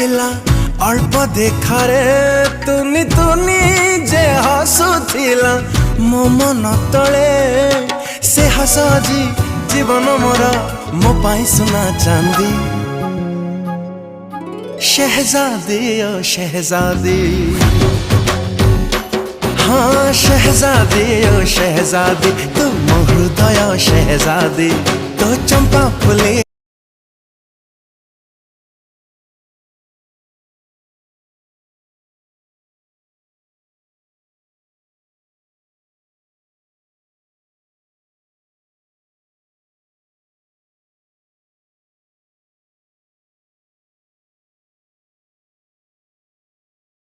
थिला अल्प देखारे तुनी तुनी जे हसुथिला मो मन तले से हस जी जीवन मोर मो पाई सुना चांदी शहजादी ओ शहजादी हाँ शहजादी ओ शहजादी तू मो हृदय शहजादी तो चंपा फुले